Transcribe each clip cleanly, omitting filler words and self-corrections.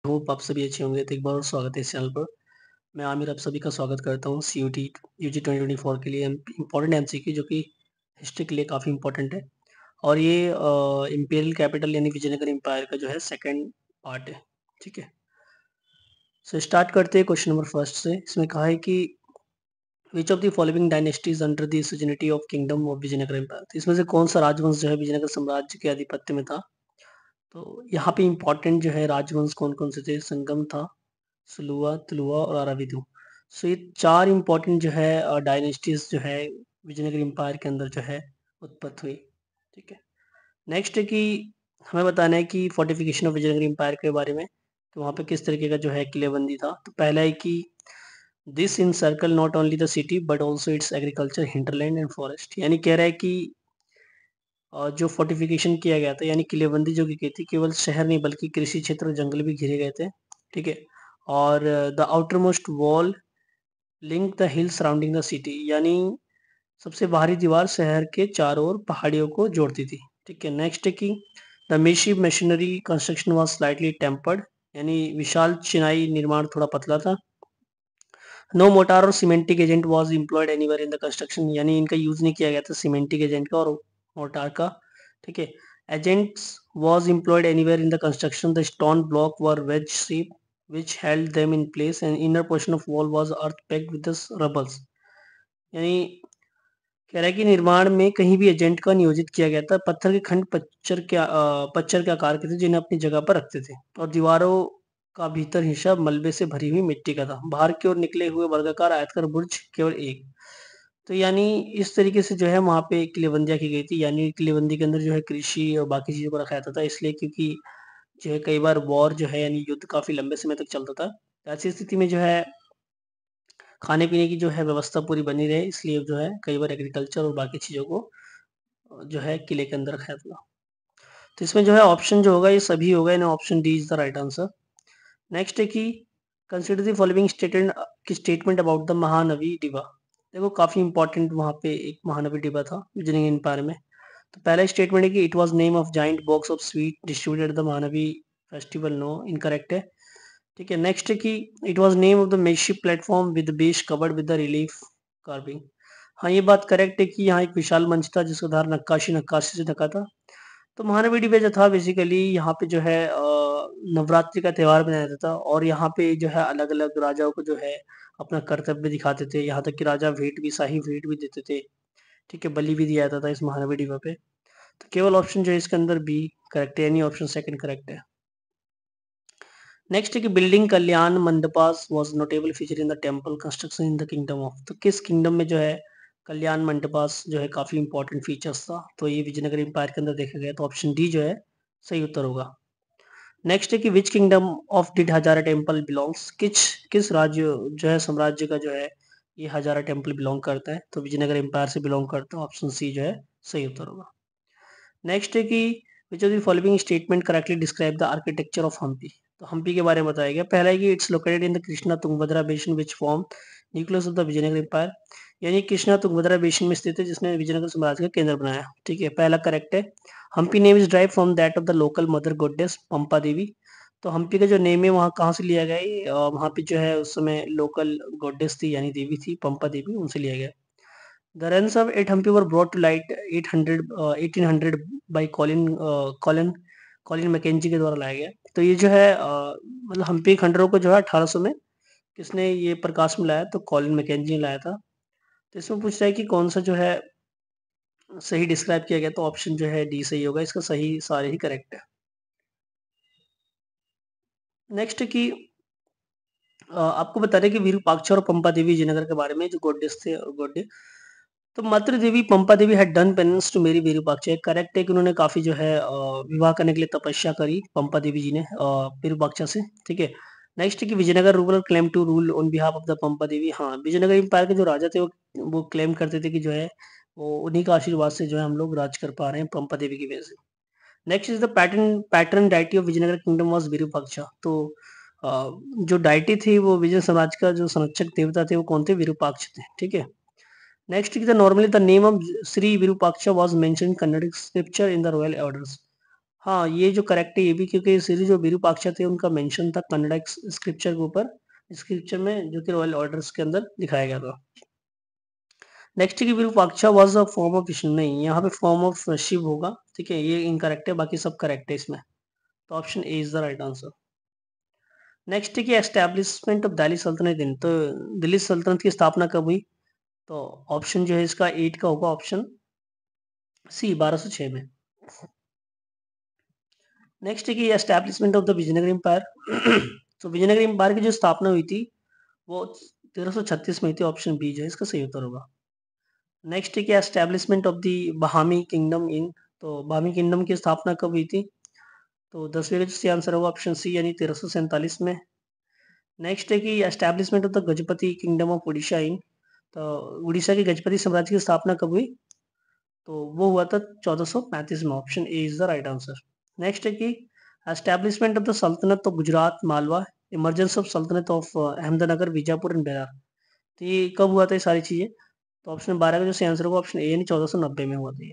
Hope आप सभी अच्छे होंगे। तो एक बार और स्वागत है इस चैनल पर। मैं आमिर आप सभी का स्वागत करता हूँ सीयूटी यूजी 2024 के लिए इम्पोर्टेंट एमसीक्यू जो कि हिस्ट्री के लिए काफ़ी इम्पोर्टेंट है। और ये इम्पीरियल कैपिटल यानी विजयनगर एम्पायर का जो है सेकंड पार्ट है। ठीक है, सो स्टार्ट करते हैं क्वेश्चन नंबर फर्स्ट से। इसमें कहा है कि which of the following dynasties under the suzerainty of kingdom of Vijayanagar empire. तो इसमें से कौन सा राजवंश जो है विजयनगर साम्राज्य के आधिपत्य में था। तो यहाँ पे इम्पोर्टेंट जो है राजवंश कौन कौन से थे। संगम था, सुलुआ, तुलुआ और अराविदु। सो ये चार इंपॉर्टेंट जो है डायनेस्टीज जो है विजयनगर एम्पायर के अंदर जो है उत्पत्ति हुई। ठीक है, नेक्स्ट है कि हमें बताना है कि फोर्टिफिकेशन ऑफ विजयनगर एम्पायर के बारे में। तो वहाँ पे किस तरीके का जो है किलेबंदी था। तो पहला है कि this in circle not only the city but also it's agriculture hinterland and forest. यानी कह रहा है कि जो फोर्टिफिकेशन किया गया था यानी किलेबंदी जो की गई थी, केवल शहर नहीं बल्कि कृषि क्षेत्र और जंगल भी घिरे गए थे। ठीक है, और the outer most wall link the hill surrounding the city. यानी सबसे बाहरी दीवार शहर के चारों ओर पहाड़ियों को जोड़ती थी। ठीक है, नेक्स्ट है कि the massive machinery construction was slightly tempered. यानी विशाल चिनाई निर्माण थोड़ा पतला था। नो मोटार और cementing agent was employed anywhere in the construction. यानी इनका यूज नहीं किया गया था सीमेंटिक एजेंट का और मोटार का। ठीक है, agents was employed anywhere in the construction. The stone block were veg shape which held them in place and inner portion of wall was earth packed with the rubbles। यानी कह रहा है कि निर्माण में कहीं भी एजेंट का नियोजित किया गया था। पत्थर के खंड पच्चर के आकार के थे जिन्हें अपनी जगह पर रखते थे और दीवारों का भीतर हिस्सा मलबे से भरी हुई मिट्टी का था। बाहर की ओर निकले हुए वर्गाकार आयताकार बुर्ज केवल एक। तो यानी इस तरीके से जो है वहां पे किलेबंदियां की गई थी। यानी किलेबंदी के अंदर जो है कृषि और बाकी चीजों को रखा जाता था, इसलिए क्योंकि जो है कई बार वॉर जो है यानी युद्ध काफी लंबे समय तक चलता था। ऐसी स्थिति में जो है खाने पीने की जो है व्यवस्था पूरी बनी रहे, इसलिए जो है कई बार एग्रीकल्चर और बाकी चीजों को जो है किले के अंदर रखा था। तो इसमें जो है ऑप्शन जो होगा ये सभी होगा, यानी option D is the right answer. Next है कि consider the following statement about the Mahanavami Dibba. देखो काफी इंपॉर्टेंट वहां पे एक महानवी डिबा था विजयनगर एम्पायर में। तो पहला स्टेटमेंट है कि it was name of giant box of sweet distributed the Mahanavami festival. No, incorrect है। ठीक है, नेक्स्ट है कि it was name of the makeshift platform with base covered with the relief carving. हाँ, ये बात करेक्ट है कि यहाँ एक विशाल मंच था जिसका आधार नक्काशी से ढका था। तो महानवी डिबे जो था बेसिकली यहाँ पे जो है नवरात्रि का त्योहार मनाया जाता था और यहाँ पे जो है अलग अलग राजाओं को जो है अपना कर्तव्य दिखाते थे। यहाँ तक कि राजा भेंट भी शाही भेंट भी देते थे। ठीक है, बलि भी दिया जाता था इस महानवी डिबा पे। तो केवल ऑप्शन जो है इसके अंदर बी करेक्ट है, यानी ऑप्शन सेकंड करेक्ट है। नेक्स्ट है कि building Kalyan mandapas was notable feature in the temple construction in the kingdom of. तो किस किंगडम में जो है कल्याण मंडपास जो है काफी इंपॉर्टेंट फीचर्स था। तो ये विजयनगर एम्पायर के अंदर देखा गया, तो ऑप्शन डी जो है सही उत्तर होगा। नेक्स्ट है कि which kingdom of did Hazara temple belongs. किस किस राज्य जो है साम्राज्य का जो है ये हजारा टेम्पल बिलोंग करता है। तो विजयनगर एम्पायर से बिलोंग करता है, ऑप्शन सी जो है सही उत्तर होगा। नेक्स्ट है कि which of the following statement correctly describe the architecture of Hampi. तो हम्पी के बारे में बताया गया। पहला है कि it's located in the Krishna Tungabhadra basin which form nucleus of the Vijayanagar empire. यानी कृष्णा तुंगभद्रा बेसिन में स्थित है जिसने विजयनगर साम्राज्य का केंद्र बनाया। ठीक है, पहला करेक्ट है। Hampi name is derived from that of the local mother goddess Pampa Devi. तो हम्पी का जो नेम है वहाँ कहाँ से लिया गया है, वहाँ पे जो है उस समय लोकल गॉडेस थी यानी देवी थी पंपा देवी, उनसे लिया गया। The ruins of 8 Hampi were brought to light 1800 by Colin McKenzie के द्वारा लाया गया। तो ये जो है मतलब हम्पी खंडरों को जो है 1800 में किसने ये प्रकाश में लाया, तो कॉलिन मैकेंजी ने लाया था। तो इसमें पूछ रहा है कि कौन सा जो है सही डिस्क्राइब किया गया, तो ऑप्शन जो है डी सही होगा, इसका सही सारे ही करेक्ट है। नेक्स्ट कि आपको बता रहे कि विरूपाक्ष और पंपा देवी विजयनगर के बारे में जो गॉडेस थे गॉड। तो मातृ देवी पंपा देवी हैड डन पेनेंस टू मेरी विरूपाक्षा। करेक्ट है कि उन्होंने काफी जो है विवाह करने के लिए तपस्या करी पंपा देवी जी ने विरूपाक्षा से। ठीक है, नेक्स्ट कि Vijayanagar rulers claim to rule on behalf of the Pampa Devi. हाँ, विजयनगर एम्पायर के जो राजा थे वो क्लेम करते थे कि जो है वो उन्हीं का आशीर्वाद से जो है हम लोग राज कर पा रहे हैं पंपा देवी की वजह से। Next is the patron deity of Vijayanagar kingdom was Virupaksha. तो जो डाइटी थी वो विजय समाज का जो संरक्षक देवता थे वो कौन थे, विरूपाक्ष थे। ठीक है, next is the normally the name of Sri Virupaksha was mentioned in Kannadic scripture in the royal orders। हाँ, ये जो करेक्ट है ये भी, क्योंकि श्री जो विरूपाक्षा थे उनका मेंशन था कन्नड़ा स्क्रिप्चर के ऊपर, स्क्रिप्चर में जो कि रॉयल ऑर्डर्स के अंदर दिखाया गया था। नेक्स्ट की Virupaksha was a form of Vishnu, नहीं यहाँ पे फॉर्म ऑफ शिव होगा, ठीक है, ये इनकरेक्ट है, बाकी सब करेक्ट है इसमें, तो option A is the right answer. Next की एस्टेब्लिशमेंट ऑफ दिल्ली सल्तनत इन, तो दिल्ली सल्तनत की स्थापना कब हुई, तो ऑप्शन जो है इसका 8 का होगा, ऑप्शन सी 1206 में। नेक्स्ट की establishment of the Vijayanagar empire तो विजयनगर एम्पायर की जो स्थापना हुई थी वो 1336 में हुई थी, ऑप्शन बी जो है इसका सही उत्तर होगा। नेक्स्ट है कि एस्टेब्लिशमेंट ऑफ द बहामी किंगडम इन, तो बहामी किंगडम की स्थापना कब हुई थी, तो 10वीं का जो सही आंसर होगा ऑप्शन सी यानी 1347 में। नेक्स्ट है कि establishment of the Gajapati kingdom of Orissa in, तो उड़ीसा के गजपति साम्राज्य की स्थापना कब हुई, तो वो हुआ था 1435 में, option A is the right answer. Next है कि एस्टेब्लिशमेंट ऑफ द सल्तनत of Gujarat Malwa, emergence of सल्तनत ऑफ अहमदनगर बीजापुर एंड बेरार, तो ये कब हुआ था ये सारी चीजें, तो ऑप्शन 12 का जो सही आंसर होगा ऑप्शन ए यानी 1490 में हुआ था ये।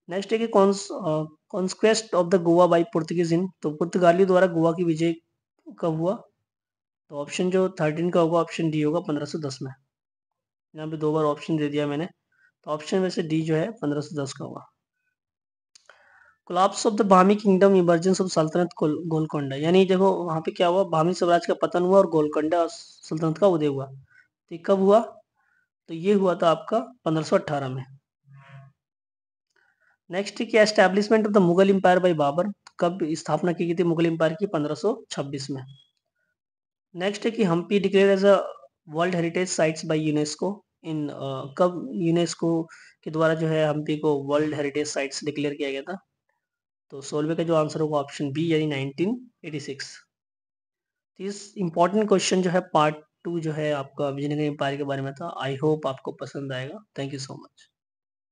नेक्स्ट है कि conquest of the Goa by Portuguese in, तो पुर्तगालियों द्वारा गोवा की विजय कब हुआ, तो ऑप्शन जो 13 का होगा ऑप्शन डी होगा 1510 में। यहाँ पे 2 बार ऑप्शन दे दिया मैंने, तो ऑप्शन में से डी जो है 1510 का होगा। Collapse of the Bahmani kingdom, emergence of sultanate Golconda, यानी देखो वहां पे क्या हुआ, बाहमी साम्राज्य का पतन हुआ और गोलकोंडा सल्तनत का उदय हुआ, तो ये कब हुआ, तो ये हुआ था आपका 1518 में। नेक्स्ट क्या establishment of the Mughal empire by Babur, कब स्थापना की गई थी मुगल एम्पायर की, 1526 में। नेक्स्ट है कि Hampi declare as a world heritage sites by UNESCO in, कब यूनेस्को के द्वारा जो है हम्पी को वर्ल्ड हेरिटेज साइट्स डिक्लेयर किया गया था, तो 16वें का जो आंसर होगा ऑप्शन बी यानी 1986। इस इंपॉर्टेंट क्वेश्चन जो है पार्ट 2 जो है आपका विजयनगर एम्पायर के बारे में था, आई होप आपको पसंद आएगा। Thank you so much.